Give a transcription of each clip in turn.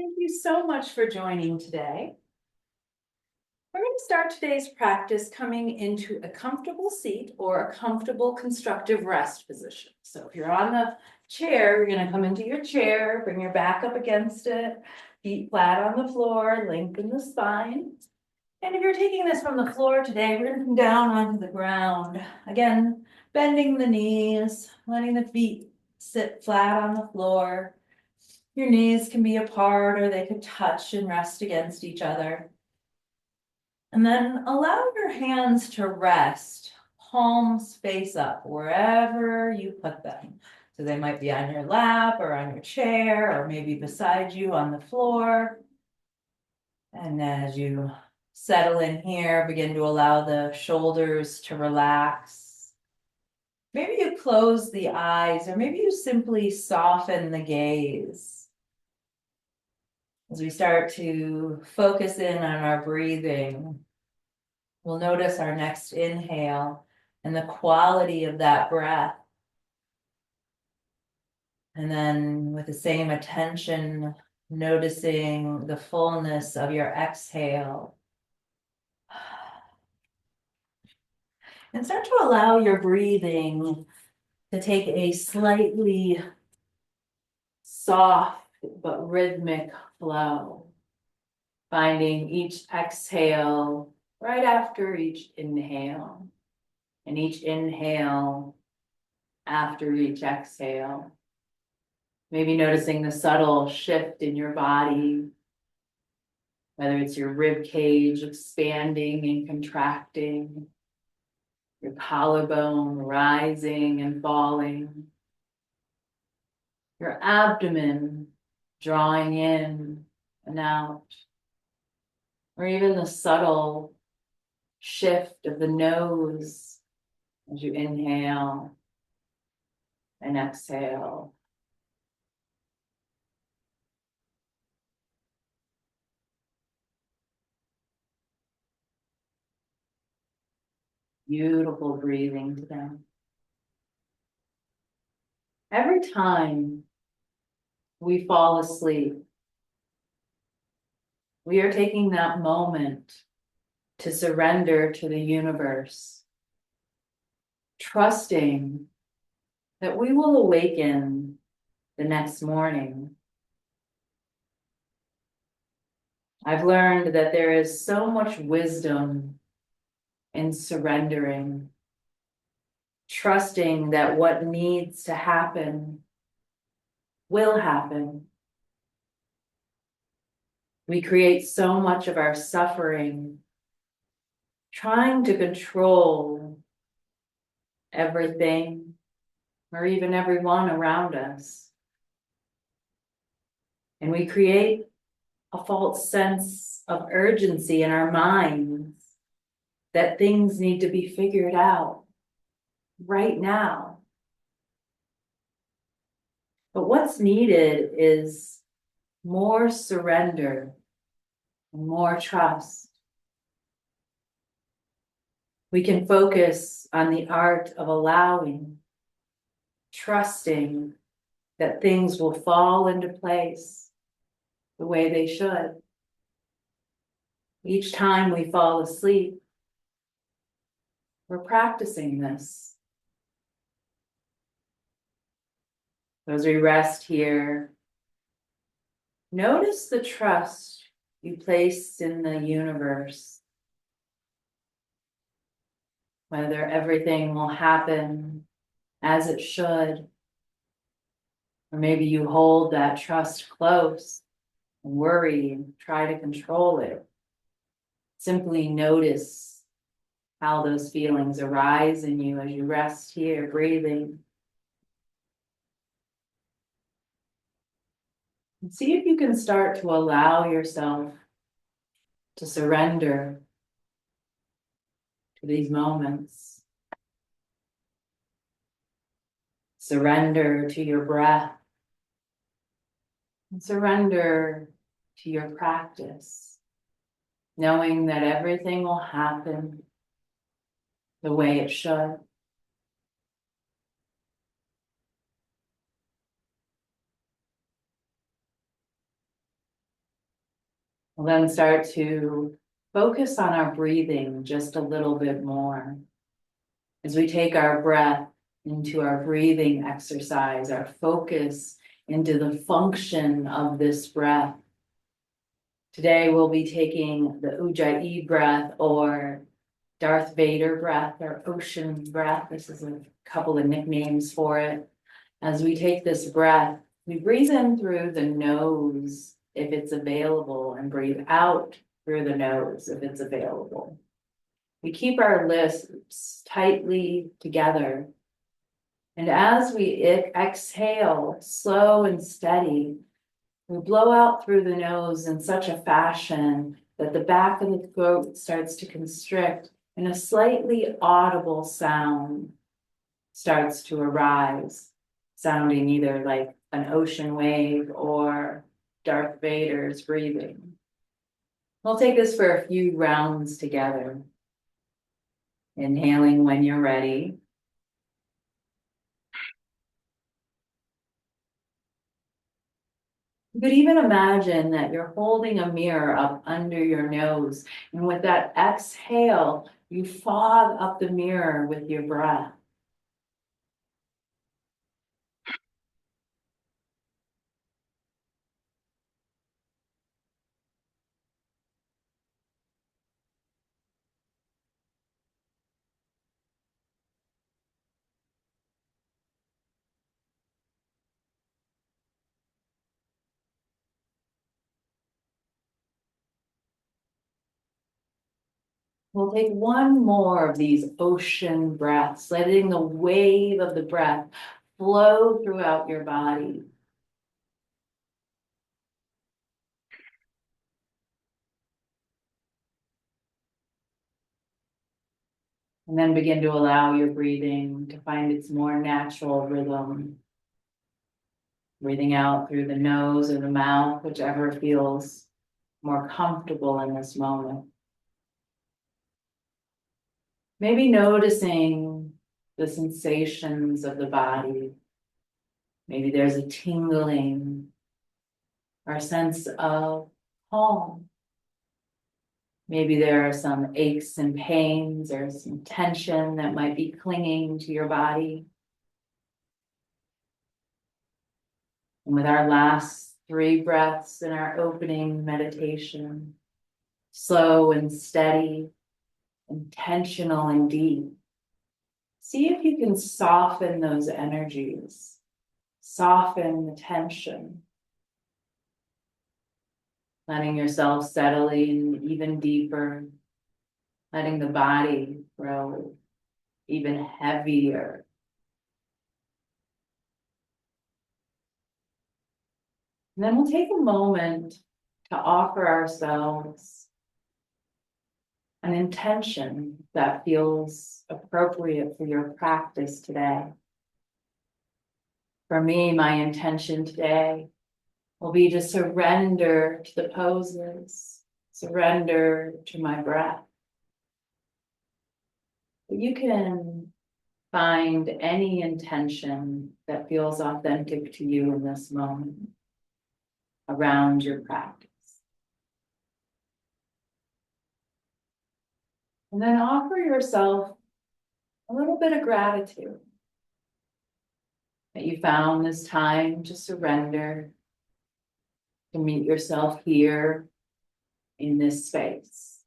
Thank you so much for joining today. We're going to start today's practice coming into a comfortable seat or a comfortable constructive rest position. So if you're on the chair, you're going to come into your chair, bring your back up against it, feet flat on the floor, lengthen the spine. And if you're taking this from the floor today, we're going to come down onto the ground. Again, bending the knees, letting the feet sit flat on the floor. Your knees can be apart or they could touch and rest against each other. And then allow your hands to rest, palms face up, wherever you put them. So they might be on your lap or on your chair or maybe beside you on the floor. And as you settle in here, begin to allow the shoulders to relax. Maybe you close the eyes or maybe you simply soften the gaze. As we start to focus in on our breathing, we'll notice our next inhale and the quality of that breath. And then with the same attention, noticing the fullness of your exhale. And start to allow your breathing to take a slightly soft but rhythmic flow, finding each exhale right after each inhale, and each inhale after each exhale. Maybe noticing the subtle shift in your body, whether it's your rib cage expanding and contracting, your collarbone rising and falling, your abdomen drawing in and out, or even the subtle shift of the nose as you inhale and exhale. Beautiful breathing today. Every time we fall asleep, we are taking that moment to surrender to the universe, trusting that we will awaken the next morning. I've learned that there is so much wisdom in surrendering, trusting that what needs to happen will happen. We create so much of our suffering trying to control everything or even everyone around us. And we create a false sense of urgency in our minds that things need to be figured out right now. But what's needed is more surrender and more trust. We can focus on the art of allowing, trusting that things will fall into place the way they should. Each time we fall asleep, we're practicing this. As we rest here, notice the trust you place in the universe. Whether everything will happen as it should, or maybe you hold that trust close and worry and try to control it. Simply notice how those feelings arise in you as you rest here, breathing. And see if you can start to allow yourself to surrender to these moments. Surrender to your breath. And surrender to your practice, knowing that everything will happen the way it should. We'll then start to focus on our breathing just a little bit more. As we take our breath into our breathing exercise, our focus into the function of this breath. Today we'll be taking the Ujjayi breath, or Darth Vader breath, or ocean breath. This is a couple of nicknames for it. As we take this breath, we breathe in through the nose if it's available, and breathe out through the nose if it's available. We keep our lips tightly together. And as we exhale, slow and steady, we blow out through the nose in such a fashion that the back of the throat starts to constrict, and a slightly audible sound starts to arise, sounding either like an ocean wave or Darth Vader's breathing. We'll take this for a few rounds together. Inhaling when you're ready. You could even imagine that you're holding a mirror up under your nose, and with that exhale, you fog up the mirror with your breath. We'll take one more of these ocean breaths, letting the wave of the breath flow throughout your body. And then begin to allow your breathing to find its more natural rhythm. Breathing out through the nose or the mouth, whichever feels more comfortable in this moment. Maybe noticing the sensations of the body. Maybe there's a tingling or a sense of calm. Maybe there are some aches and pains or some tension that might be clinging to your body. And with our last 3 breaths in our opening meditation, slow and steady, intentional and deep, see if you can soften those energies, soften the tension, letting yourself settle in even deeper, letting the body grow even heavier. And then we'll take a moment to offer ourselves an intention that feels appropriate for your practice today. For me, my intention today will be to surrender to the poses, surrender to my breath. But you can find any intention that feels authentic to you in this moment around your practice. And then offer yourself a little bit of gratitude that you found this time to surrender, to meet yourself here in this space.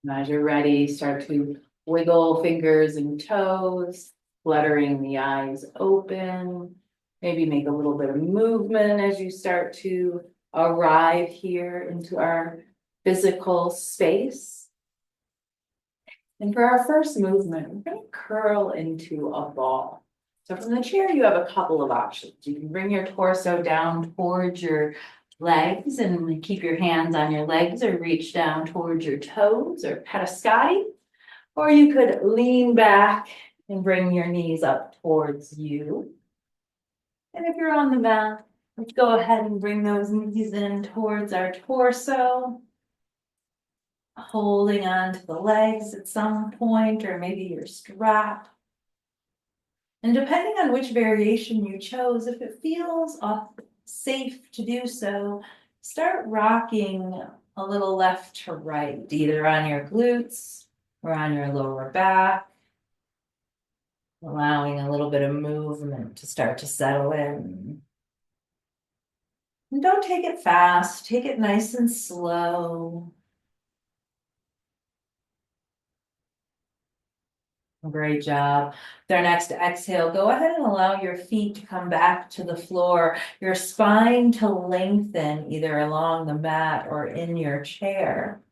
And as you're ready, start to wiggle fingers and toes, fluttering the eyes open. Maybe make a little bit of movement as you start to arrive here into our physical space. And for our first movement, we're going to curl into a ball. So from the chair, you have a couple of options. You can bring your torso down towards your legs and keep your hands on your legs, or reach down towards your toes, or Padascati. Or you could lean back and bring your knees up towards you. And if you're on the mat, let's go ahead and bring those knees in towards our torso. Holding on to the legs at some point, or maybe your strap. And depending on which variation you chose, if it feels safe to do so, start rocking a little left to right, either on your glutes or on your lower back, allowing a little bit of movement to start to settle in. And don't take it fast, take it nice and slow. Great job. Their next exhale, go ahead and allow your feet to come back to the floor, your spine to lengthen either along the mat or in your chair.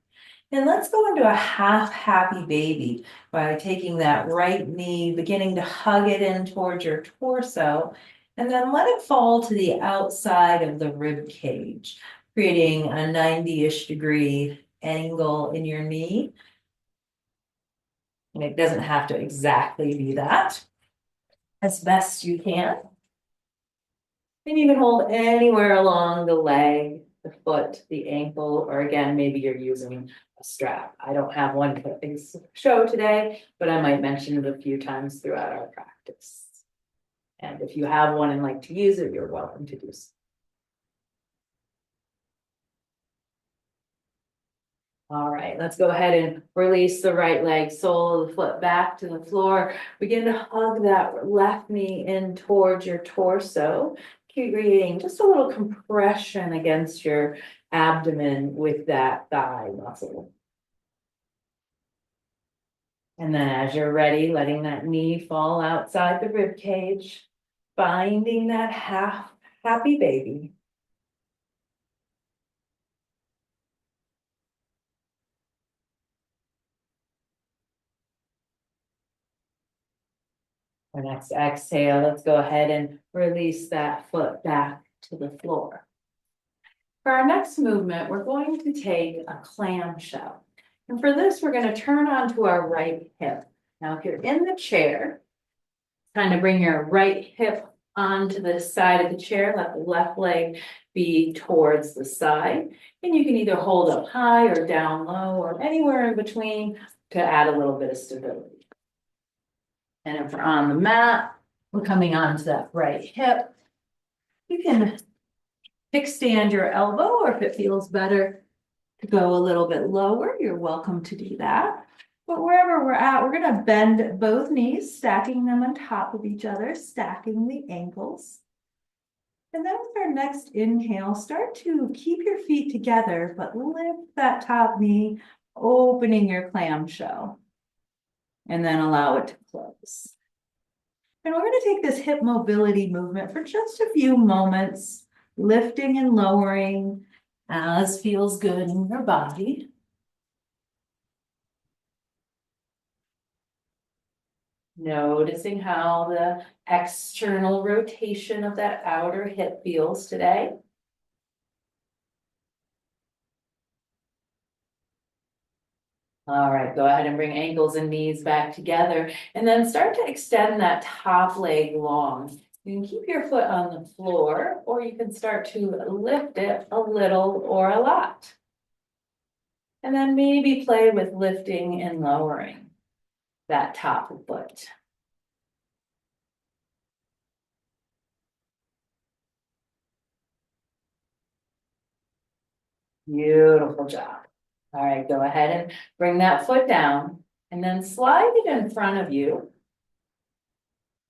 And let's go into a half happy baby by taking that right knee, beginning to hug it in towards your torso, and then let it fall to the outside of the rib cage, creating a 90-ish degree angle in your knee. And it doesn't have to exactly be that, as best you can. And you can hold anywhere along the leg, the foot, the ankle, or again, maybe you're using a strap. I don't have one to show today, but I might mention it a few times throughout our practice. And if you have one and like to use it, you're welcome to do so. All right, let's go ahead and release the right leg, sole of the foot back to the floor. Begin to hug that left knee in towards your torso, creating just a little compression against your abdomen with that thigh muscle. And then as you're ready, letting that knee fall outside the rib cage, finding that half happy baby. Our next exhale, let's go ahead and release that foot back to the floor. For our next movement, we're going to take a clamshell. And for this, we're going to turn onto our right hip. Now, if you're in the chair, kind of bring your right hip onto the side of the chair, let the left leg be towards the side. And you can either hold up high or down low or anywhere in between to add a little bit of stability. And if we're on the mat, we're coming onto that right hip. You can kickstand your elbow, or if it feels better to go a little bit lower, you're welcome to do that. But wherever we're at, we're going to bend both knees, stacking them on top of each other, stacking the ankles. And then with our next inhale, start to keep your feet together, but lift that top knee, opening your clamshell. And then allow it to close. And we're going to take this hip mobility movement for just a few moments, lifting and lowering as feels good in your body. Noticing how the external rotation of that outer hip feels today. All right, go ahead and bring ankles and knees back together and then start to extend that top leg long. You can keep your foot on the floor, or you can start to lift it a little or a lot. And then maybe play with lifting and lowering that top foot. Beautiful job. All right, go ahead and bring that foot down and then slide it in front of you.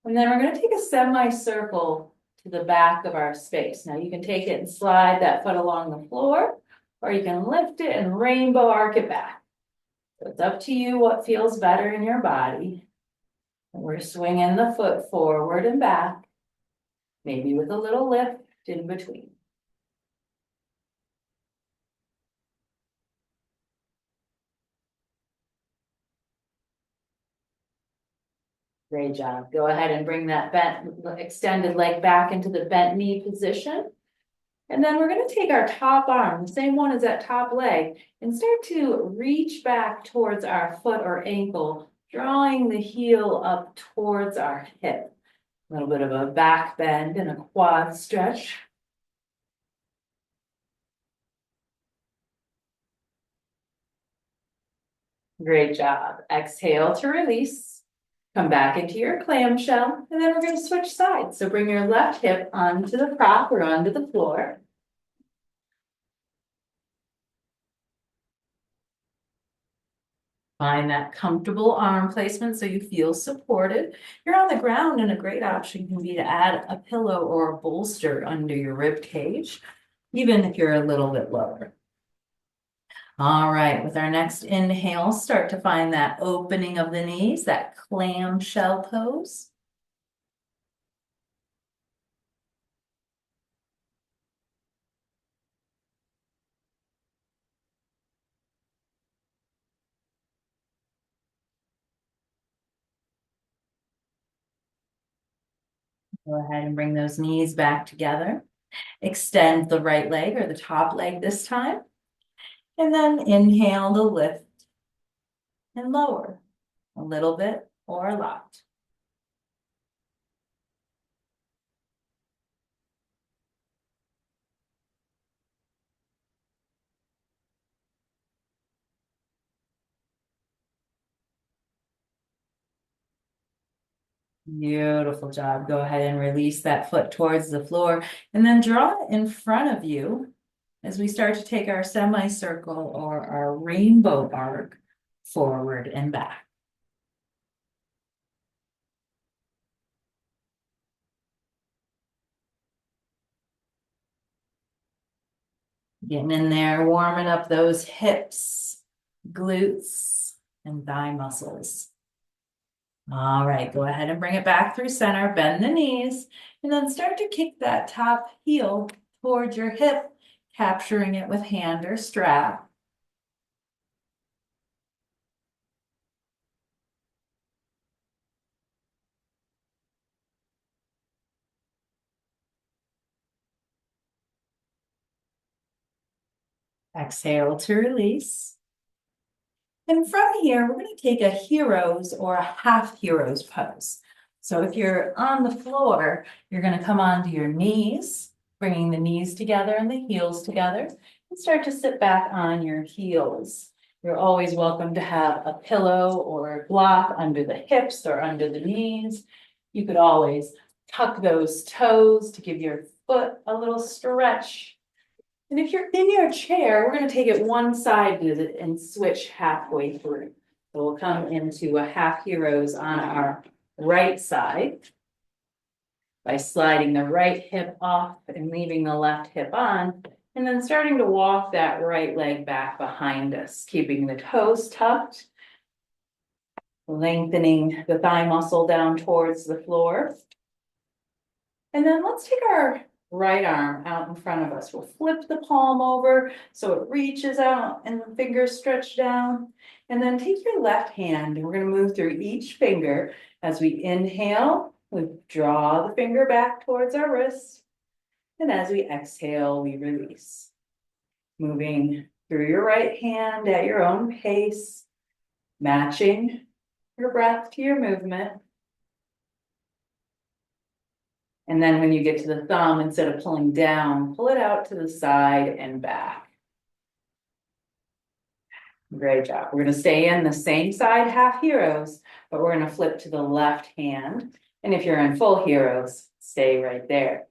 And then we're going to take a semicircle to the back of our space. Now you can take it and slide that foot along the floor, or you can lift it and rainbow arc it back. So it's up to you what feels better in your body. And we're swinging the foot forward and back, maybe with a little lift in between. Great job. Go ahead and bring that bent, extended leg back into the bent knee position. And then we're going to take our top arm, the same one as that top leg, and start to reach back towards our foot or ankle, drawing the heel up towards our hip. A little bit of a back bend and a quad stretch. Great job. Exhale to release. Come back into your clamshell, and then we're going to switch sides. So bring your left hip onto the prop or onto the floor. Find that comfortable arm placement so you feel supported. You're on the ground, and a great option can be to add a pillow or a bolster under your rib cage, even if you're a little bit lower. All right, with our next inhale, start to find that opening of the knees, that clamshell pose. Go ahead and bring those knees back together. Extend the right leg or the top leg this time. And then inhale to lift and lower a little bit or a lot. Beautiful job. Go ahead and release that foot towards the floor and then draw it in front of you as we start to take our semicircle or our rainbow arc forward and back. Getting in there, warming up those hips, glutes, and thigh muscles. All right, go ahead and bring it back through center, bend the knees, and then start to kick that top heel towards your hip, capturing it with hand or strap. Exhale to release. And from here, we're going to take a hero's or a half hero's pose. So if you're on the floor, you're going to come onto your knees, bringing the knees together and the heels together, and start to sit back on your heels. You're always welcome to have a pillow or a block under the hips or under the knees. You could always tuck those toes to give your foot a little stretch. And if you're in your chair, we're going to take it one side and switch halfway through. So we'll come into a half heroes on our right side by sliding the right hip off and leaving the left hip on, and then starting to walk that right leg back behind us, keeping the toes tucked, lengthening the thigh muscle down towards the floor. And then let's take our right arm out in front of us. We'll flip the palm over so it reaches out and the fingers stretch down. And then take your left hand and we're going to move through each finger. As we inhale, we draw the finger back towards our wrist. And as we exhale, we release. Moving through your right hand at your own pace, matching your breath to your movement. And then when you get to the thumb, instead of pulling down, pull it out to the side and back. Great job. We're going to stay in the same side half heroes, but we're going to flip to the left hand. And if you're in full heroes, stay right there.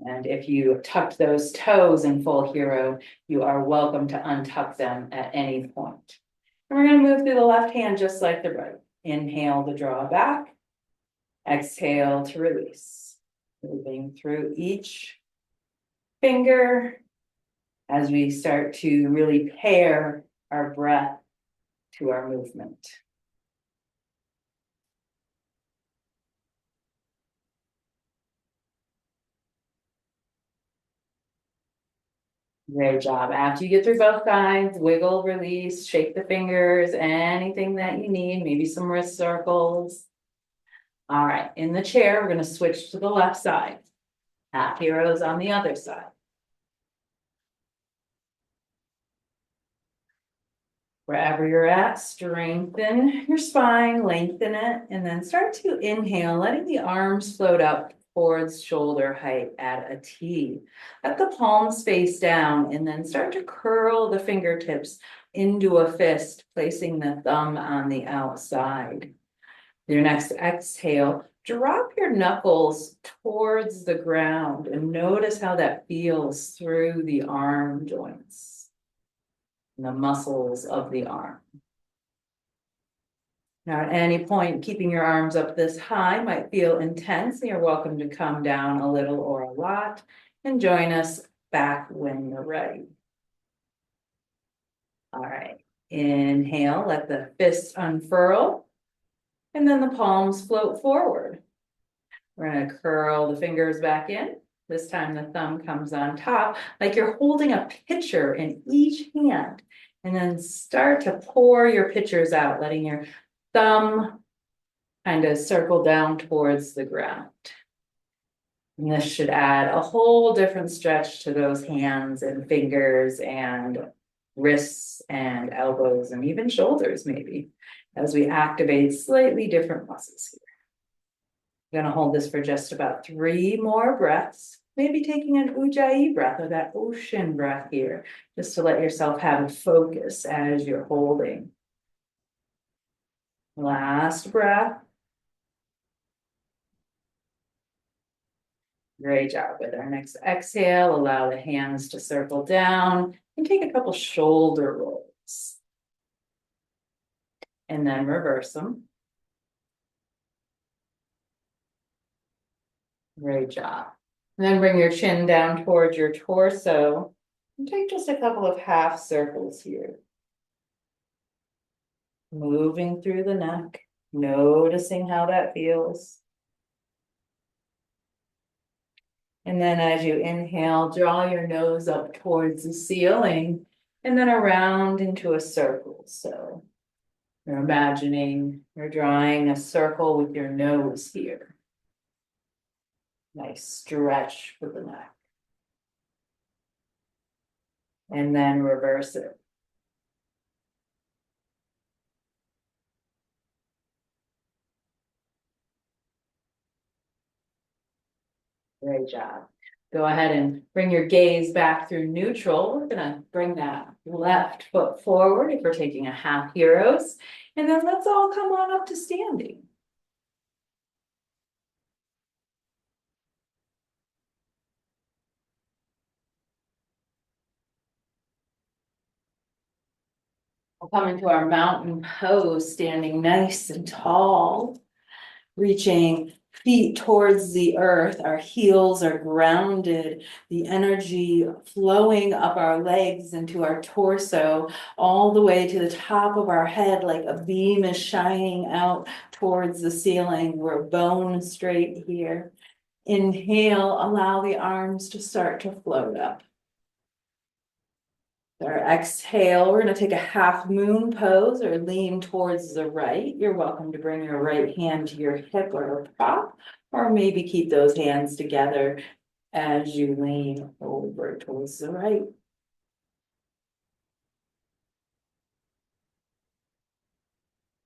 And if you tucked those toes in full hero, you are welcome to untuck them at any point. And we're going to move through the left hand just like the right. Inhale to draw back. Exhale to release. Moving through each finger as we start to really pair our breath to our movement. Great job. After you get through both sides, wiggle, release, shake the fingers, anything that you need, maybe some wrist circles. All right, in the chair, we're going to switch to the left side. Half heroes on the other side. Wherever you're at, strengthen your spine, lengthen it, and then start to inhale, letting the arms float up towards shoulder height at a T. Let the palms face down, and then start to curl the fingertips into a fist, placing the thumb on the outside. Your next exhale, drop your knuckles towards the ground and notice how that feels through the arm joints and the muscles of the arm. Now, at any point, keeping your arms up this high might feel intense, and you're welcome to come down a little or a lot and join us back when you're ready. All right, inhale, let the fists unfurl, and then the palms float forward. We're gonna curl the fingers back in. This time the thumb comes on top, like you're holding a pitcher in each hand. And then start to pour your pitchers out, letting your thumb kind of circle down towards the ground. And this should add a whole different stretch to those hands and fingers and wrists and elbows and even shoulders maybe, as we activate slightly different muscles here. You're gonna hold this for just about 3 more breaths, maybe taking an Ujjayi breath or that ocean breath here, just to let yourself have a focus as you're holding. Last breath. Great job. With our next exhale, allow the hands to circle down and take a couple shoulder rolls. And then reverse them. Great job. And then bring your chin down towards your torso and take just a couple of half circles here. Moving through the neck, noticing how that feels. And then as you inhale, draw your nose up towards the ceiling and then around into a circle. So you're imagining you're drawing a circle with your nose here. Nice stretch for the neck. And then reverse it. Great job. Go ahead and bring your gaze back through neutral. We're gonna bring that left foot forward if we're taking a half heroes. And then let's all come on up to standing. We'll come into our mountain pose, standing nice and tall, reaching feet towards the earth. Our heels are grounded, the energy flowing up our legs into our torso, all the way to the top of our head, like a beam is shining out towards the ceiling. We're bone straight here. Inhale, allow the arms to start to float up. Our exhale, we're going to take a half moon pose or lean towards the right. You're welcome to bring your right hand to your hip or prop, or maybe keep those hands together as you lean over towards the right.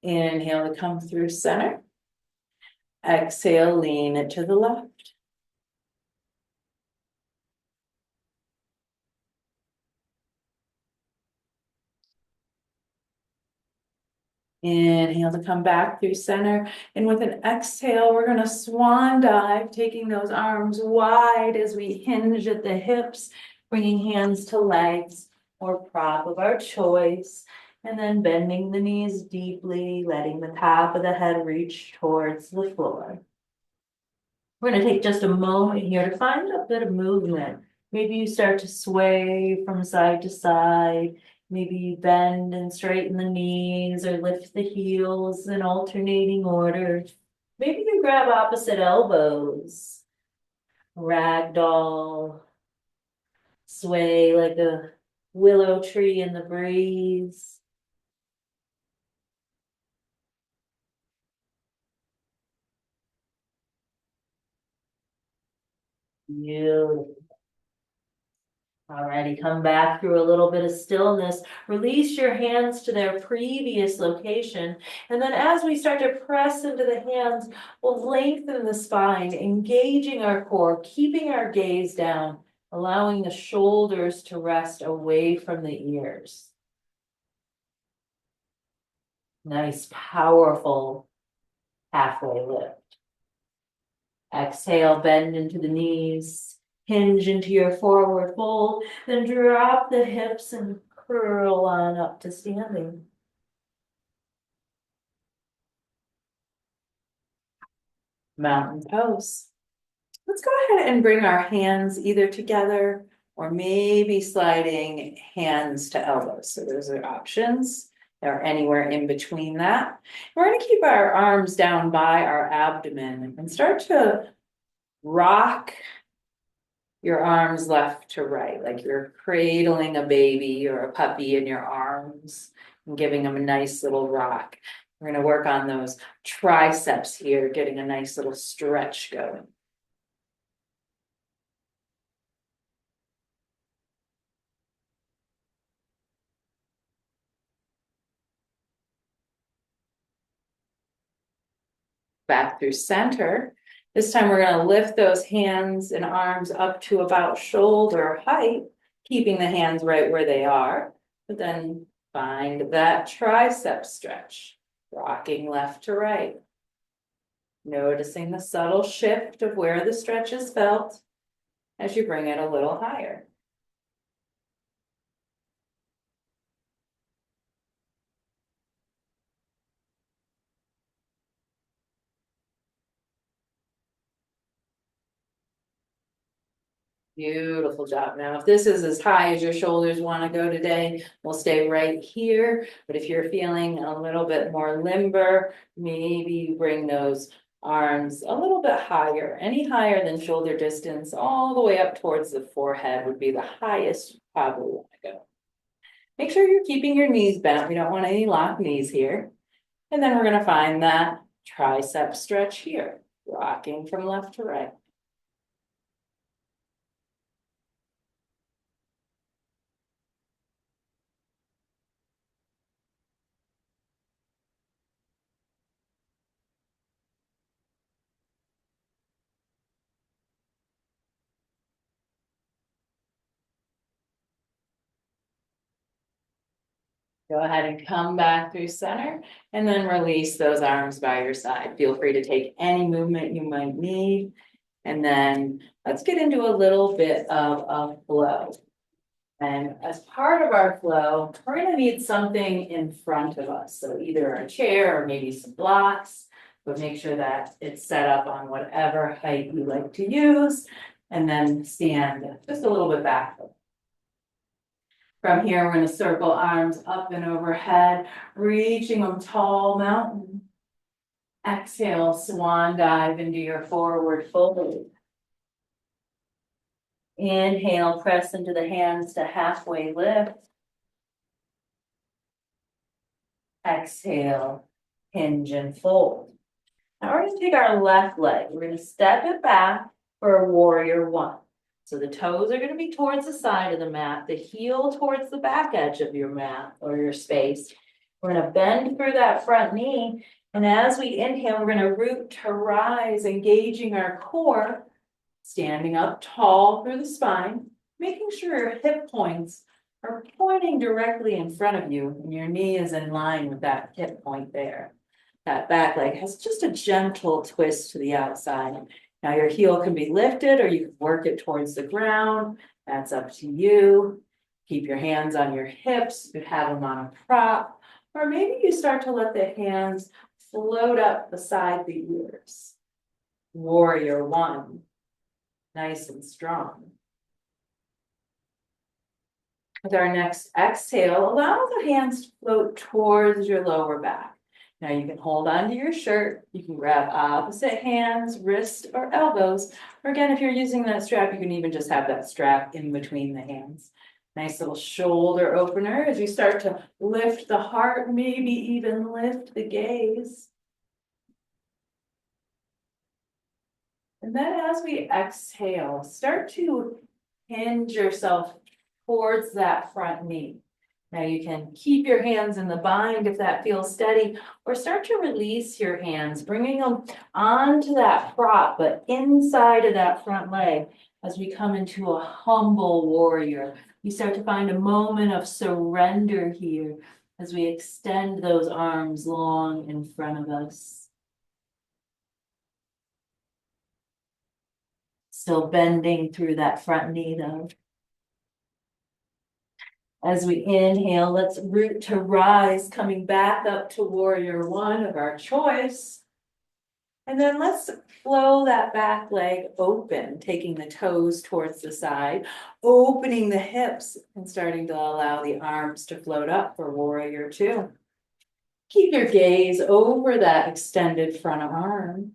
Inhale to come through center. Exhale, lean it to the left. Inhale to come back through center. And with an exhale, we're going to swan dive, taking those arms wide as we hinge at the hips, bringing hands to legs or prop of our choice. And then bending the knees deeply, letting the top of the head reach towards the floor. We're going to take just a moment here to find a bit of movement. Maybe you start to sway from side to side. Maybe you bend and straighten the knees or lift the heels in alternating order. Maybe you grab opposite elbows. Ragdoll. Sway like a willow tree in the breeze. Beautiful. Alrighty, come back through a little bit of stillness. Release your hands to their previous location. And then as we start to press into the hands, we'll lengthen the spine, engaging our core, keeping our gaze down, allowing the shoulders to rest away from the ears. Nice, powerful halfway lift. Exhale, bend into the knees, hinge into your forward fold, then drop the hips and curl on up to standing. Mountain pose. Let's go ahead and bring our hands either together or maybe sliding hands to elbows. So those are options. Or anywhere in between that. We're going to keep our arms down by our abdomen and start to rock your arms left to right, like you're cradling a baby or a puppy in your arms and giving them a nice little rock. We're going to work on those triceps here, getting a nice little stretch going. Back through center. This time we're going to lift those hands and arms up to about shoulder height, keeping the hands right where they are, but then find that tricep stretch, rocking left to right. Noticing the subtle shift of where the stretch is felt as you bring it a little higher. Beautiful job. Now, if this is as high as your shoulders want to go today, we'll stay right here. But if you're feeling a little bit more limber, maybe you bring those arms a little bit higher, any higher than shoulder distance, all the way up towards the forehead would be the highest you probably want to go. Make sure you're keeping your knees bent. We don't want any locked knees here. And then we're going to find that tricep stretch here, rocking from left to right. Go ahead and come back through center and then release those arms by your side. Feel free to take any movement you might need. And then let's get into a little bit of a flow. And as part of our flow, we're going to need something in front of us. So either a chair or maybe some blocks, but make sure that it's set up on whatever height you like to use. And then stand just a little bit back. From here, we're going to circle arms up and overhead, reaching a tall mountain. Exhale, swan dive into your forward fold. Inhale, press into the hands to halfway lift. Exhale, hinge and fold. Now we're going to take our left leg. We're going to step it back for a warrior one. So the toes are going to be towards the side of the mat, the heel towards the back edge of your mat or your space. We're going to bend through that front knee. And as we inhale, we're going to root to rise, engaging our core, standing up tall through the spine, making sure your hip points are pointing directly in front of you and your knee is in line with that hip point there. That back leg has just a gentle twist to the outside. Now your heel can be lifted or you can work it towards the ground. That's up to you. Keep your hands on your hips. You could have them on a prop. Or maybe you start to let the hands float up beside the ears. Warrior one. Nice and strong. With our next exhale, allow the hands to float towards your lower back. Now you can hold onto your shirt, you can grab opposite hands, wrists, or elbows. Or again, if you're using that strap, you can even just have that strap in between the hands. Nice little shoulder opener as you start to lift the heart, maybe even lift the gaze. And then as we exhale, start to hinge yourself towards that front knee. Now you can keep your hands in the bind if that feels steady, or start to release your hands, bringing them onto that prop, but inside of that front leg as we come into a humble warrior. You start to find a moment of surrender here as we extend those arms long in front of us. Still bending through that front knee though. As we inhale, let's root to rise, coming back up to warrior one of our choice. And then let's flow that back leg open, taking the toes towards the side, opening the hips and starting to allow the arms to float up for warrior two. Keep your gaze over that extended front arm.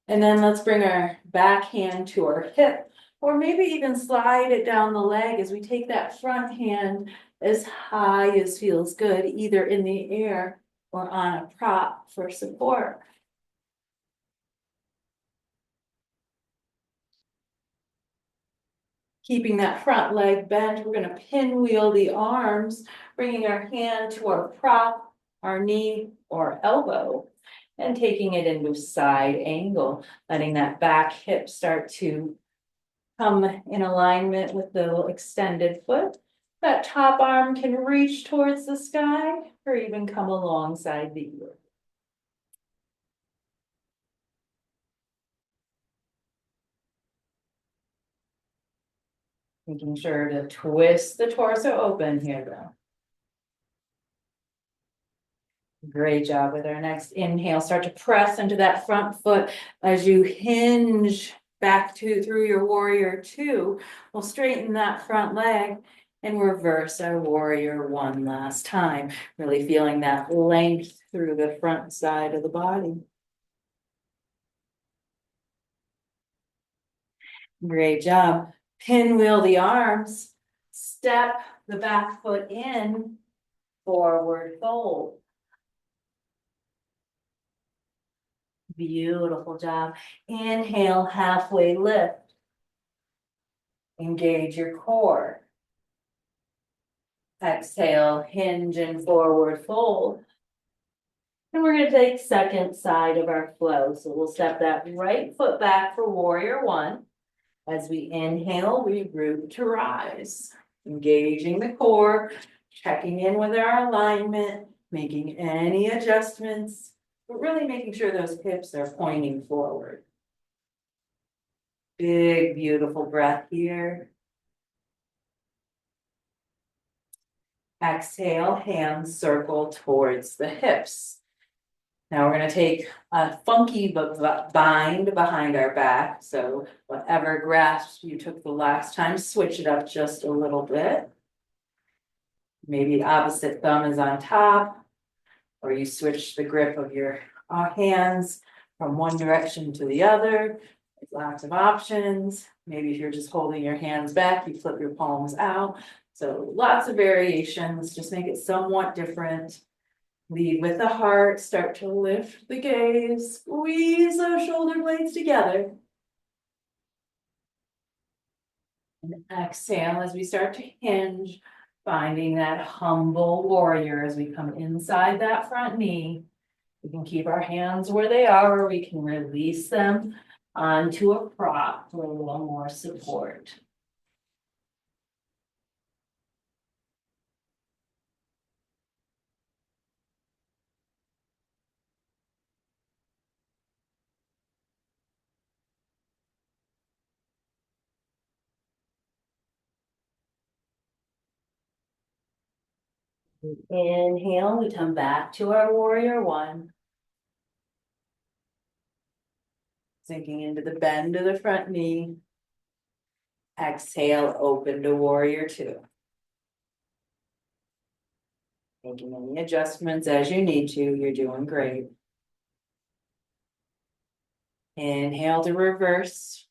And then let's bring our back hand to our hip, or maybe even slide it down the leg as we take that front hand as high as feels good, either in the air or on a prop for support. Keeping that front leg bent, we're going to pinwheel the arms, bringing our hand to our prop, our knee or elbow, and taking it into side angle, letting that back hip start to come in alignment with the extended foot. That top arm can reach towards the sky or even come alongside the ear. Making sure to twist the torso open here though. Great job with our next inhale. Start to press into that front foot as you hinge back through your warrior two. We'll straighten that front leg and reverse our warrior one last time. Really feeling that length through the front side of the body. Great job. Pinwheel the arms. Step the back foot in. Forward fold. Beautiful job. Inhale, halfway lift. Engage your core. Exhale, hinge and forward fold. And we're going to take second side of our flow. So we'll step that right foot back for warrior one. As we inhale, we root to rise. Engaging the core, checking in with our alignment, making any adjustments, but really making sure those hips are pointing forward. Big, beautiful breath here. Exhale, hands circle towards the hips. Now we're going to take a funky bind behind our back. So whatever grasp you took the last time, switch it up just a little bit. Maybe the opposite thumb is on top, or you switch the grip of your hands from one direction to the other. There's lots of options. Maybe if you're just holding your hands back, you flip your palms out. So lots of variations, just make it somewhat different. Lead with the heart, start to lift the gaze, squeeze those shoulder blades together. And exhale as we start to hinge, finding that humble warrior as we come inside that front knee. We can keep our hands where they are, or we can release them onto a prop for a little more support. Inhale, we come back to our warrior one. Sinking into the bend of the front knee. Exhale, open to warrior two. Making any adjustments as you need to, you're doing great. Inhale to reverse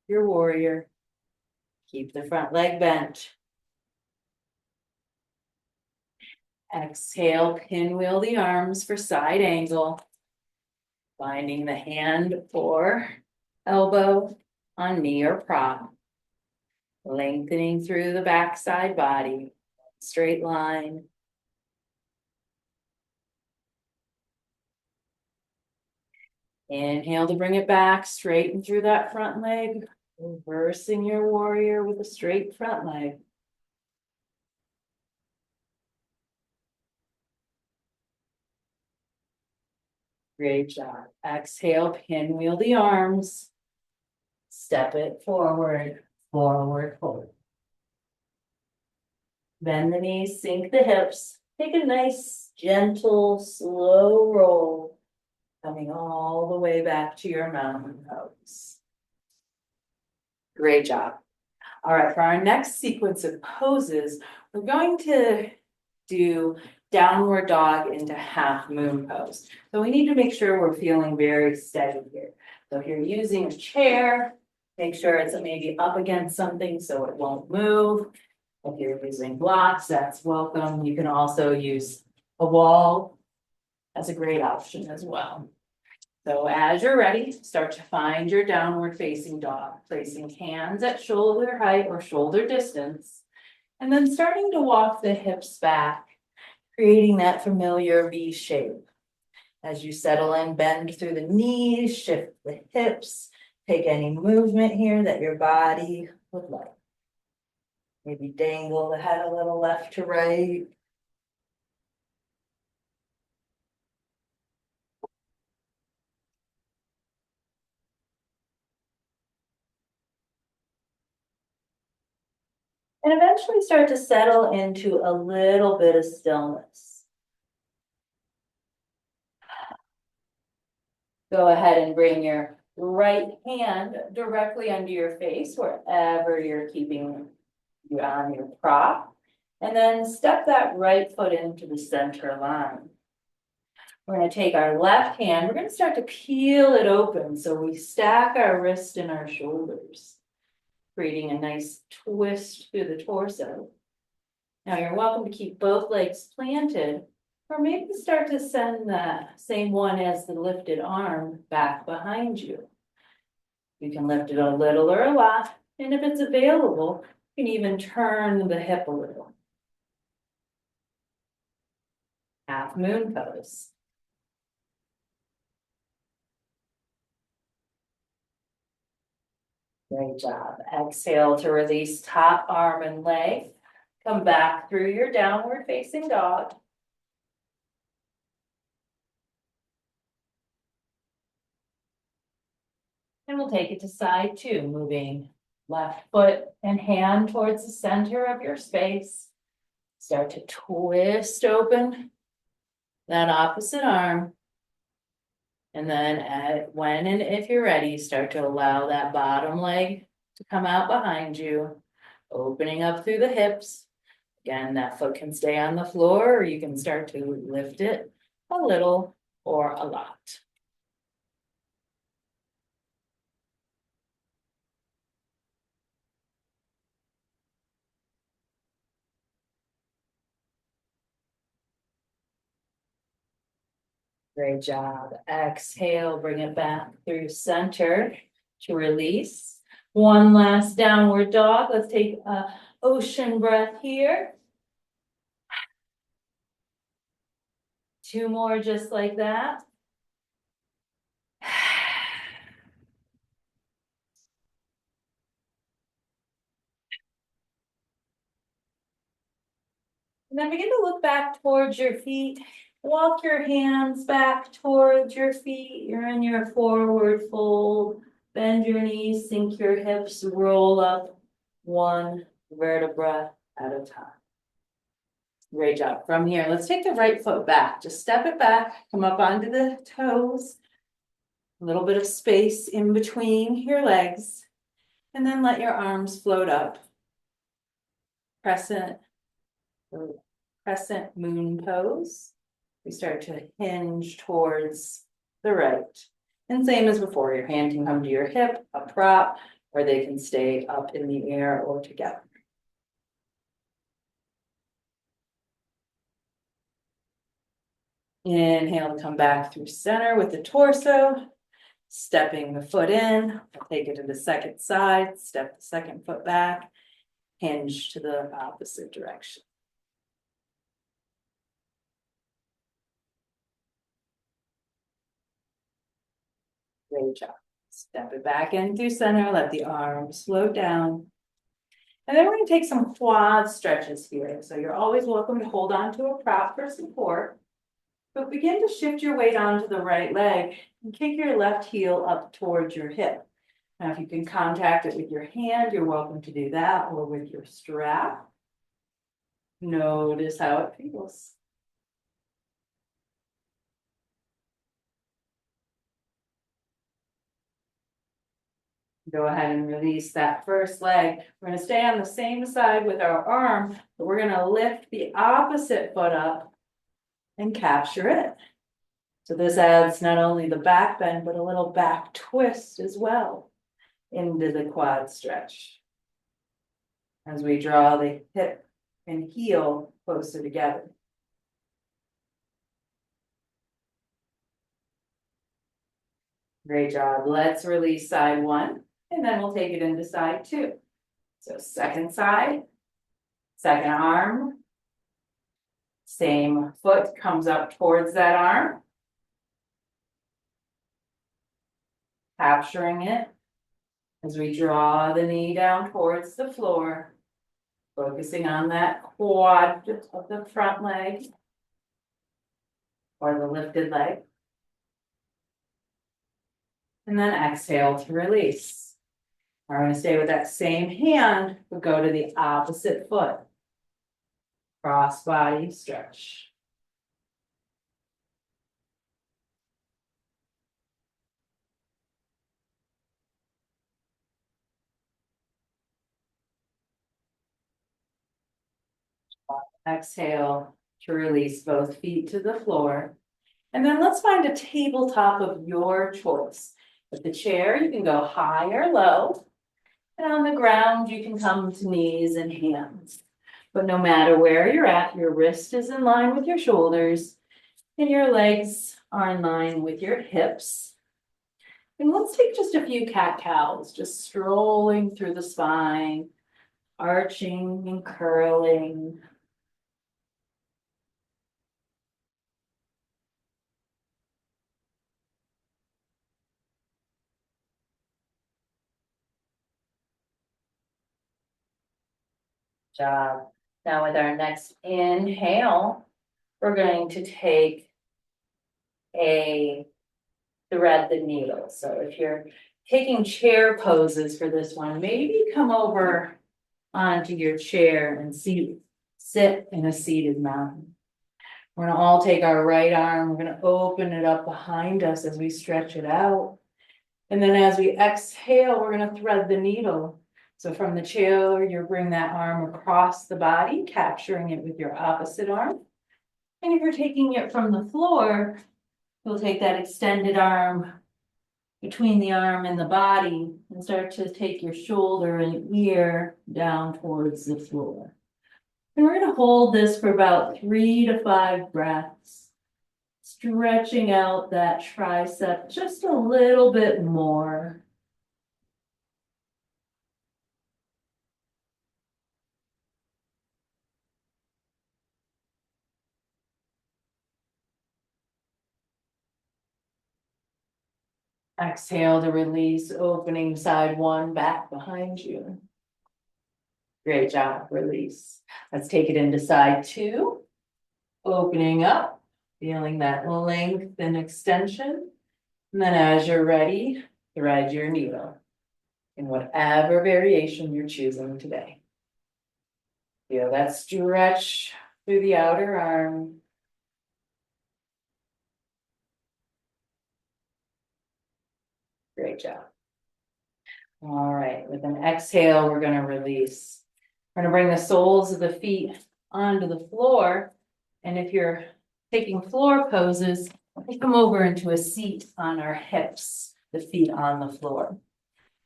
your warrior. Keep the front leg bent. Exhale, pinwheel the arms for side angle. Finding the hand or elbow on knee or prop. Lengthening through the backside body. Straight line. Inhale to bring it back, straighten through that front leg. Reversing your warrior with a straight front leg. Great job. Exhale, pinwheel the arms. Step it forward, forward, forward. Bend the knees, sink the hips. Take a nice, gentle, slow roll, coming all the way back to your mountain pose. Great job. All right, for our next sequence of poses, we're going to do downward dog into half moon pose. So we need to make sure we're feeling very steady here. So if you're using a chair, make sure it's maybe up against something so it won't move. If you're using blocks, that's welcome. You can also use a wall. That's a great option as well. So as you're ready, start to find your downward facing dog, placing hands at shoulder height or shoulder distance, and then starting to walk the hips back, creating that familiar V shape. As you settle in, bend through the knees, shift the hips, take any movement here that your body would like. Maybe dangle the head a little left to right. And eventually start to settle into a little bit of stillness. Go ahead and bring your right hand directly under your face, wherever you're keeping you on your prop. And then step that right foot into the center line. We're going to take our left hand, we're going to start to peel it open so we stack our wrist and our shoulders, creating a nice twist through the torso. Now you're welcome to keep both legs planted, or maybe start to send the same one as the lifted arm back behind you. You can lift it a little or a lot, and if it's available, you can even turn the hip a little. Half moon pose. Great job. Exhale to release top arm and leg. Come back through your downward facing dog. And we'll take it to side two, moving left foot and hand towards the center of your space. Start to twist open that opposite arm. And then when and if you're ready, start to allow that bottom leg to come out behind you, opening up through the hips. Again, that foot can stay on the floor, or you can start to lift it a little or a lot. Great job. Exhale, bring it back through center to release. One last downward dog. Let's take a ocean breath here. Two more just like that. And then begin to look back towards your feet. Walk your hands back towards your feet. You're in your forward fold. Bend your knees, sink your hips, roll up one vertebra at a time. Great job. From here, let's take the right foot back. Just step it back, come up onto the toes. A little bit of space in between your legs. And then let your arms float up. Crescent moon pose. We start to hinge towards the right. And same as before, your hand can come to your hip, a prop, or they can stay up in the air or together. Inhale to come back through center with the torso, stepping the foot in, take it to the second side, step the second foot back, hinge to the opposite direction. Great job. Step it back in through center, let the arms float down. And then we're going to take some quad stretches here. So you're always welcome to hold on to a prop for support. But begin to shift your weight onto the right leg and kick your left heel up towards your hip. Now, if you can contact it with your hand, you're welcome to do that, or with your strap. Notice how it feels. Go ahead and release that first leg. We're gonna stay on the same side with our arm, but we're gonna lift the opposite foot up and capture it. So this adds not only the back bend, but a little back twist as well into the quad stretch. As we draw the hip and heel closer together. Great job. Let's release side one, and then we'll take it into side two. So second side, second arm. Same foot comes up towards that arm. Capturing it as we draw the knee down towards the floor. Focusing on that quad of the front leg. Or the lifted leg. And then exhale to release. We're going to stay with that same hand, but go to the opposite foot. Cross body stretch. Exhale to release both feet to the floor. And then let's find a tabletop of your choice. With the chair, you can go high or low. And on the ground, you can come to knees and hands. But no matter where you're at, your wrist is in line with your shoulders. And your legs are in line with your hips. And let's take just a few cat-cows, just strolling through the spine, arching and curling. Job. Now with our next inhale, we're going to take thread the needle. So if you're taking chair poses for this one, maybe come over onto your chair and sit in a seated mountain. We're gonna all take our right arm, we're gonna open it up behind us as we stretch it out. And then as we exhale, we're gonna thread the needle. So from the chair, you bring that arm across the body, capturing it with your opposite arm. And if you're taking it from the floor, you'll take that extended arm between the arm and the body and start to take your shoulder and ear down towards the floor. And we're going to hold this for about 3 to 5 breaths, stretching out that tricep just a little bit more. Exhale to release, opening side one back behind you. Great job, release. Let's take it into side two. Opening up, feeling that length and extension. And then as you're ready, thread your needle in whatever variation you're choosing today. Feel that stretch through the outer arm. Great job. All right, with an exhale, we're going to release. We're going to bring the soles of the feet onto the floor. And if you're taking floor poses, we come over into a seat on our hips, the feet on the floor.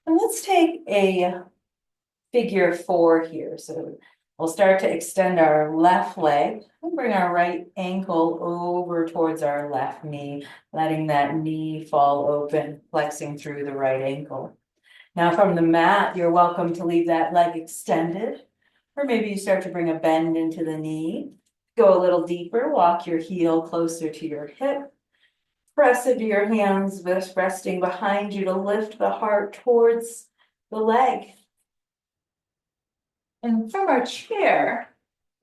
And let's take a figure 4 here. So we'll start to extend our left leg and bring our right ankle over towards our left knee, letting that knee fall open, flexing through the right ankle. Now from the mat, you're welcome to leave that leg extended, or maybe you start to bring a bend into the knee. Go a little deeper, walk your heel closer to your hip. Press into your hands, resting behind you to lift the heart towards the leg. And from our chair,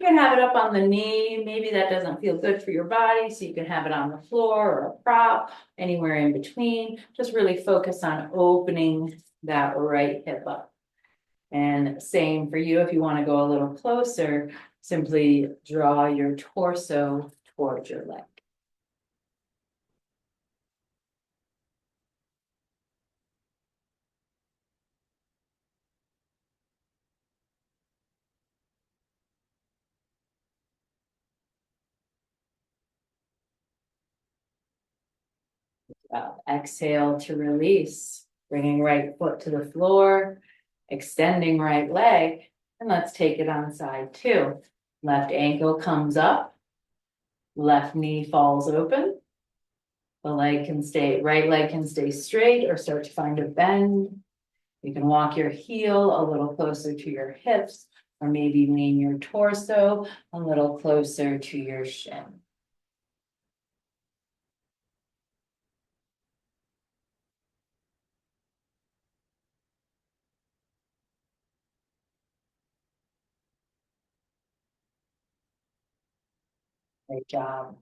You can have it up on the knee, maybe that doesn't feel good for your body, so you can have it on the floor or a prop, anywhere in between. Just really focus on opening that right hip up. And same for you, if you want to go a little closer, simply draw your torso towards your leg. Exhale to release, bringing right foot to the floor, extending right leg, and let's take it on side two. Left ankle comes up, left knee falls open. The leg can stay, right leg can stay straight or start to find a bend. You can walk your heel a little closer to your hips, or maybe lean your torso a little closer to your shin. Great job.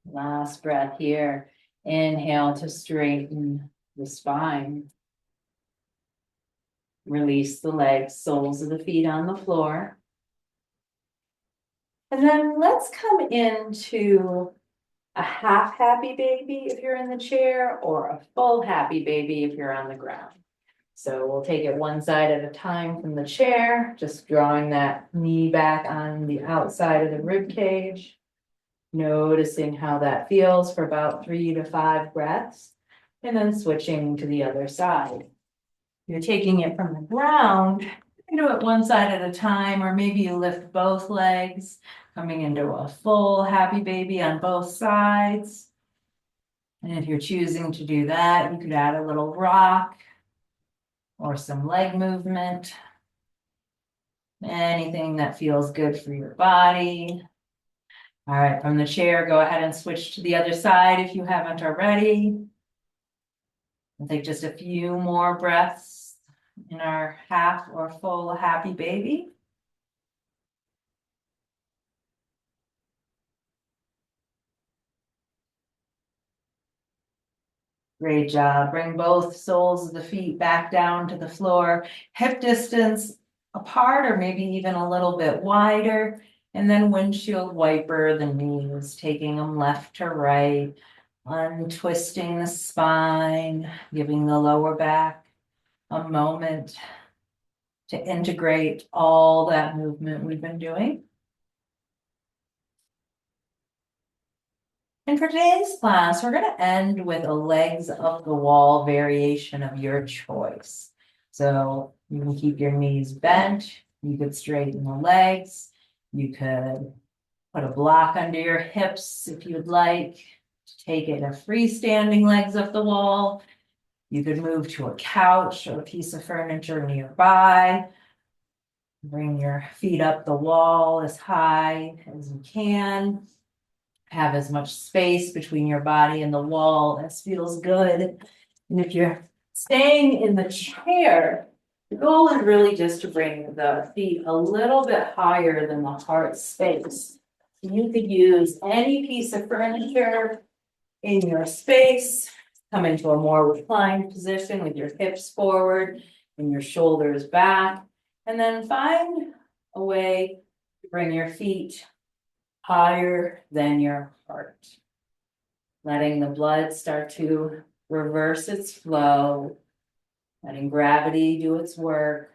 Last breath here. Inhale to straighten the spine. Release the legs, soles of the feet on the floor. And then let's come into a half happy baby if you're in the chair, or a full happy baby if you're on the ground. So we'll take it one side at a time from the chair, just drawing that knee back on the outside of the rib cage. Noticing how that feels for about 3 to 5 breaths, and then switching to the other side. You're taking it from the ground, you do it one side at a time, or maybe you lift both legs, coming into a full happy baby on both sides. And if you're choosing to do that, you could add a little rock or some leg movement. Anything that feels good for your body. All right, from the chair, go ahead and switch to the other side if you haven't already. We'll take just a few more breaths in our half or full happy baby. Great job. Bring both soles of the feet back down to the floor, hip distance apart, or maybe even a little bit wider. And then windshield wiper the knees, taking them left to right, untwisting the spine, giving the lower back a moment to integrate all that movement we've been doing. And for today's class, we're going to end with a legs up the wall variation of your choice. So you can keep your knees bent, you could straighten the legs, you could put a block under your hips if you'd like to take it a freestanding legs up the wall. You could move to a couch or a piece of furniture nearby. Bring your feet up the wall as high as you can. Have as much space between your body and the wall as feels good. And if you're staying in the chair, the goal is really just to bring the feet a little bit higher than the heart space. You could use any piece of furniture in your space, come into a more reclined position with your hips forward and your shoulders back, and then find a way to bring your feet higher than your heart. Letting the blood start to reverse its flow, letting gravity do its work.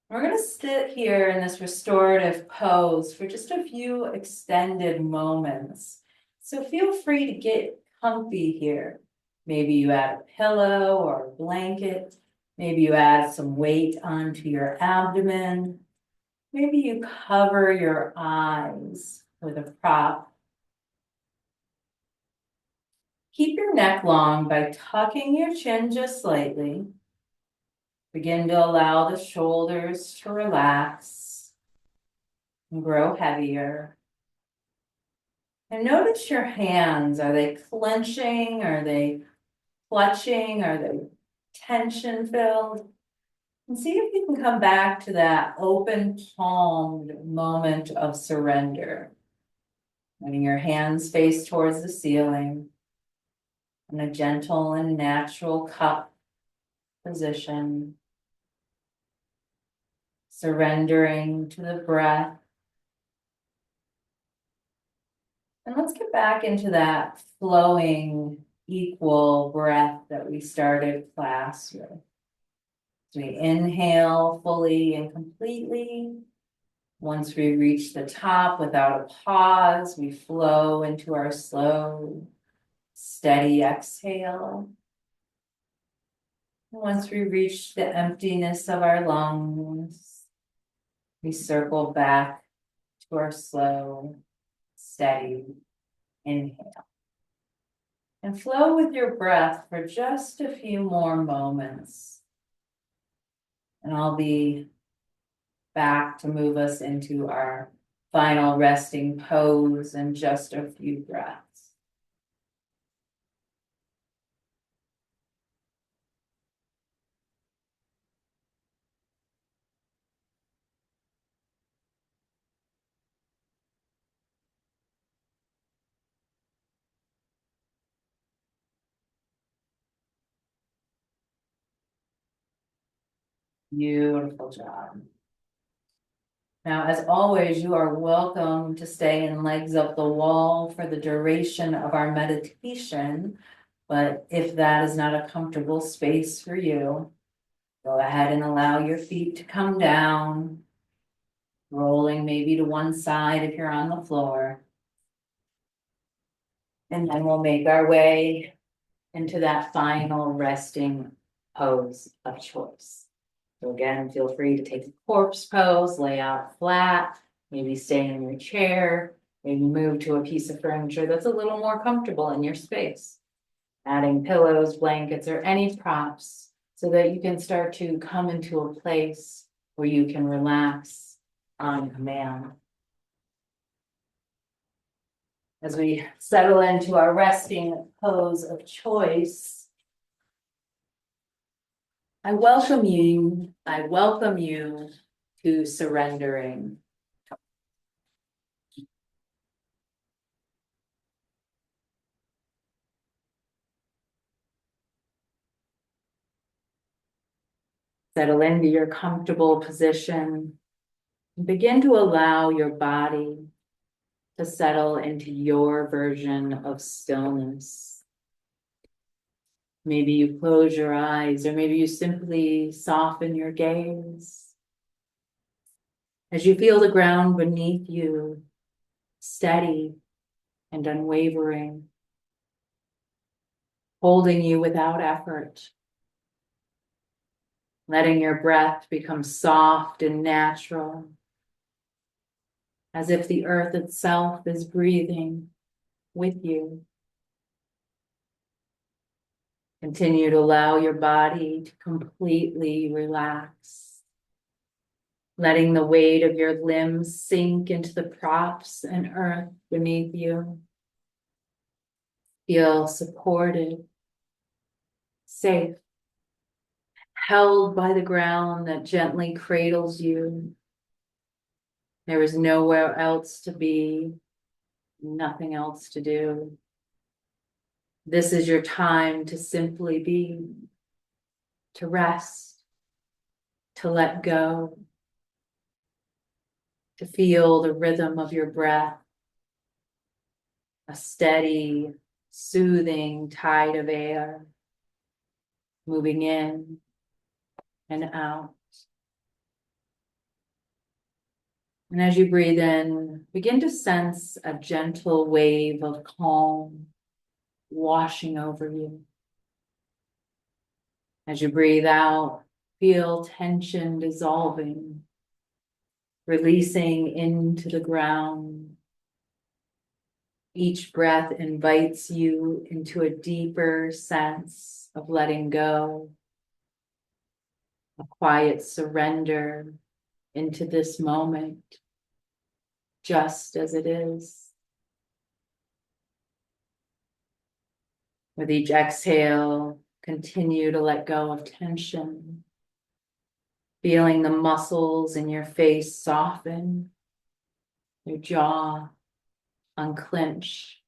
We're going to sit here in this restorative pose for just a few extended moments. So feel free to get comfy here. Maybe you add a pillow or a blanket. Maybe you add some weight onto your abdomen. Maybe you cover your eyes with a prop. Keep your neck long by tucking your chin just slightly. Begin to allow the shoulders to relax and grow heavier. And notice your hands. Are they clenching? Are they clutching? Are they tension filled? And see if you can come back to that open palmed moment of surrender. Letting your hands face towards the ceiling in a gentle and natural cup position. Surrendering to the breath. And let's get back into that flowing, equal breath that we started class with. So we inhale fully and completely. Once we reach the top without a pause, we flow into our slow, steady exhale. Once we reach the emptiness of our lungs, we circle back to our slow, steady inhale. And flow with your breath for just a few more moments. And I'll be back to move us into our final resting pose in just a few breaths. Beautiful job. Now, as always, you are welcome to stay in legs up the wall for the duration of our meditation. But if that is not a comfortable space for you, go ahead and allow your feet to come down, rolling maybe to one side if you're on the floor. And then we'll make our way into that final resting pose of choice. So again, feel free to take a corpse pose, lay out flat, maybe stay in your chair, maybe move to a piece of furniture that's a little more comfortable in your space. Adding pillows, blankets, or any props so that you can start to come into a place where you can relax on command. As we settle into our resting pose of choice, I welcome you to surrendering. Settle into your comfortable position. Begin to allow your body to settle into your version of stillness. Maybe you close your eyes, or maybe you simply soften your gaze. As you feel the ground beneath you, steady and unwavering, holding you without effort, letting your breath become soft and natural, as if the earth itself is breathing with you. Continue to allow your body to completely relax, letting the weight of your limbs sink into the props and earth beneath you. Feel supported, safe, held by the ground that gently cradles you. There is nowhere else to be, nothing else to do. This is your time to simply be, to rest, to let go, to feel the rhythm of your breath, a steady, soothing tide of air moving in and out. And as you breathe in, begin to sense a gentle wave of calm washing over you. As you breathe out, feel tension dissolving, releasing into the ground. Each breath invites you into a deeper sense of letting go, a quiet surrender into this moment, just as it is. With each exhale, continue to let go of tension. Feeling the muscles in your face soften, your jaw unclench,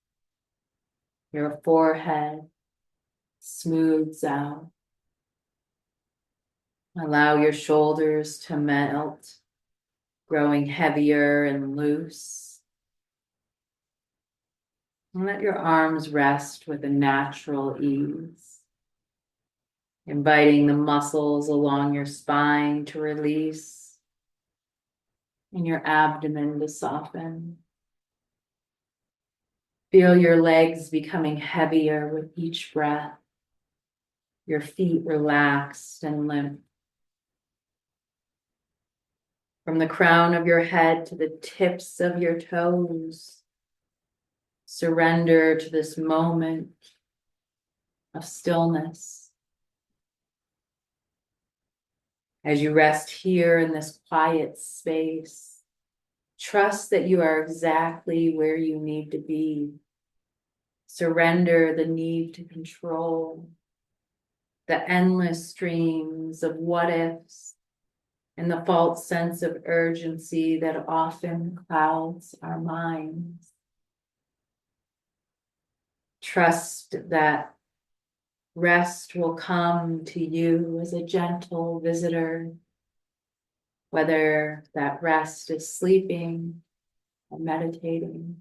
your forehead smooths out. Allow your shoulders to melt, growing heavier and loose. And let your arms rest with a natural ease, inviting the muscles along your spine to release and your abdomen to soften. Feel your legs becoming heavier with each breath, your feet relaxed and limp. From the crown of your head to the tips of your toes, surrender to this moment of stillness. As you rest here in this quiet space, trust that you are exactly where you need to be. Surrender the need to control, the endless streams of what ifs, and the false sense of urgency that often clouds our minds. Trust that rest will come to you as a gentle visitor, whether that rest is sleeping or meditating,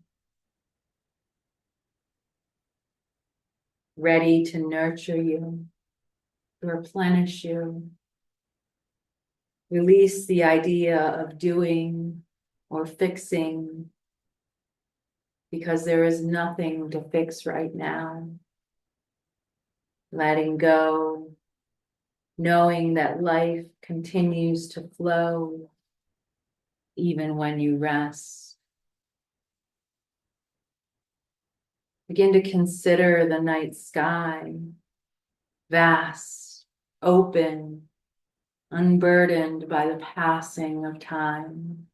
ready to nurture you, to replenish you. Release the idea of doing or fixing, because there is nothing to fix right now. Letting go, knowing that life continues to flow even when you rest. Begin to consider the night sky, vast, open, unburdened by the passing of time.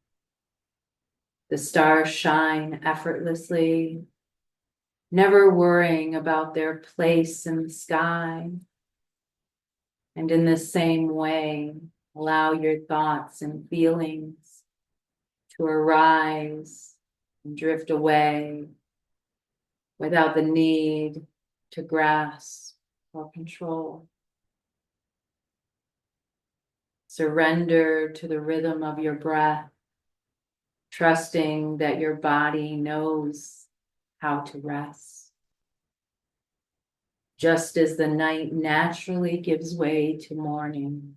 The stars shine effortlessly, never worrying about their place in the sky. And in the same way, allow your thoughts and feelings to arise and drift away without the need to grasp or control. Surrender to the rhythm of your breath, trusting that your body knows how to rest. Just as the night naturally gives way to morning,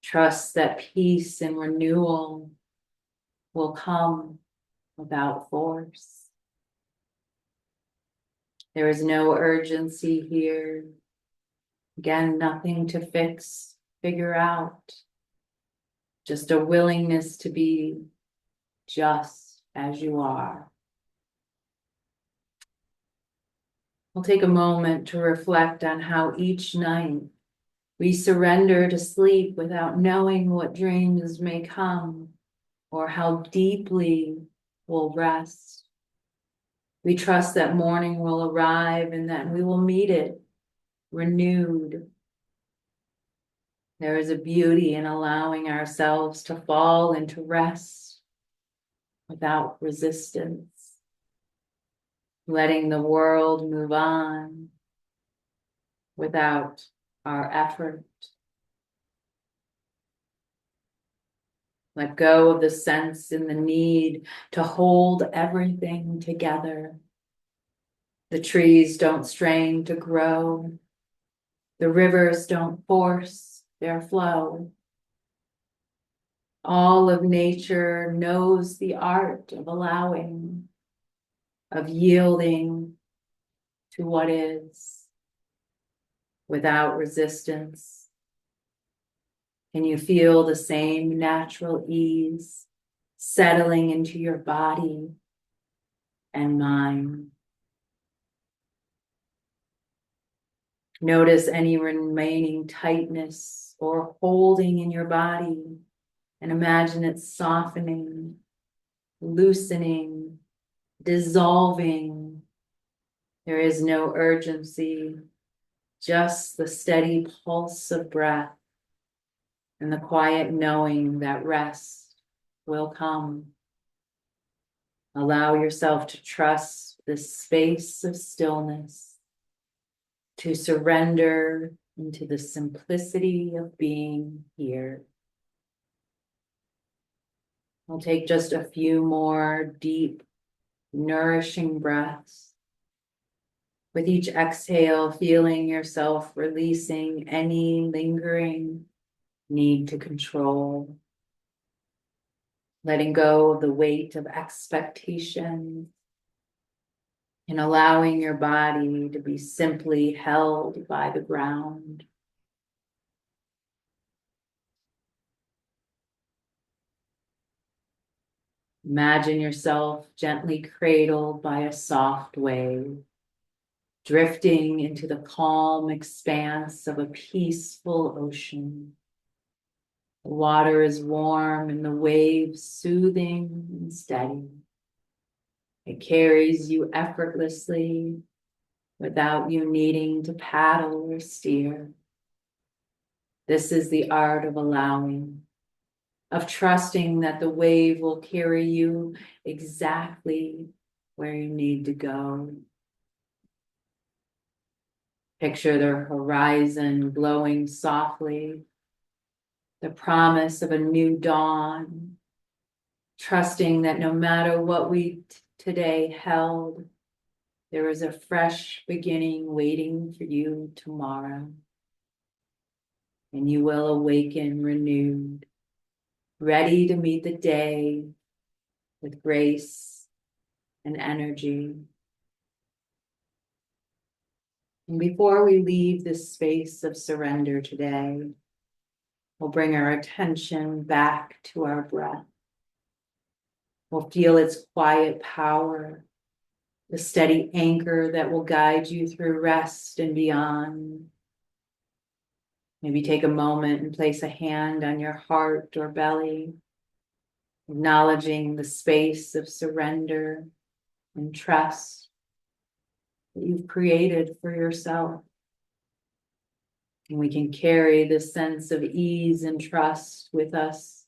trust that peace and renewal will come without force. There is no urgency here. Again, nothing to fix, figure out. Just a willingness to be just as you are. We'll take a moment to reflect on how each night we surrender to sleep without knowing what dreams may come or how deeply we'll rest. We trust that morning will arrive and that we will meet it renewed. There is a beauty in allowing ourselves to fall into rest without resistance, letting the world move on without our effort. Let go of the sense and the need to hold everything together. The trees don't strain to grow. The rivers don't force their flow. All of nature knows the art of allowing, of yielding to what is without resistance. Can you feel the same natural ease settling into your body and mind? Notice any remaining tightness or holding in your body and imagine it softening, loosening, dissolving. There is no urgency, just the steady pulse of breath and the quiet knowing that rest will come. Allow yourself to trust this space of stillness, to surrender into the simplicity of being here. We'll take just a few more deep, nourishing breaths. With each exhale, feeling yourself releasing any lingering need to control, letting go of the weight of expectation, and allowing your body to be simply held by the ground. Imagine yourself gently cradled by a soft wave, drifting into the calm expanse of a peaceful ocean. The water is warm and the waves soothing and steady. It carries you effortlessly without you needing to paddle or steer. This is the art of allowing, of trusting that the wave will carry you exactly where you need to go. Picture the horizon glowing softly, the promise of a new dawn, trusting that no matter what we today held, there is a fresh beginning waiting for you tomorrow. And you will awaken renewed, ready to meet the day with grace and energy. And before we leave this space of surrender today, we'll bring our attention back to our breath. We'll feel its quiet power, the steady anchor that will guide you through rest and beyond. Maybe take a moment and place a hand on your heart or belly, acknowledging the space of surrender and trust that you've created for yourself. And we can carry this sense of ease and trust with us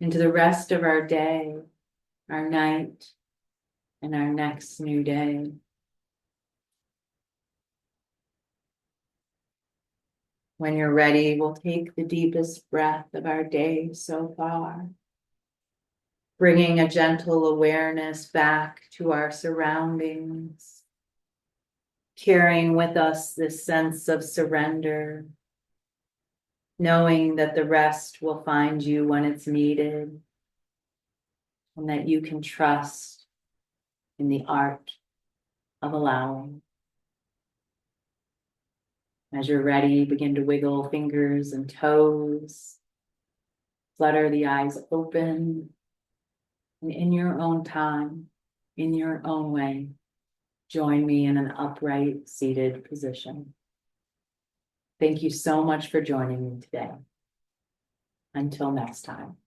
into the rest of our day, our night, and our next new day. When you're ready, we'll take the deepest breath of our day so far, bringing a gentle awareness back to our surroundings, carrying with us this sense of surrender, knowing that the rest will find you when it's needed, and that you can trust in the art of allowing. As you're ready, begin to wiggle fingers and toes, flutter the eyes open, and in your own time, in your own way, join me in an upright seated position. Thank you so much for joining me today. Until next time.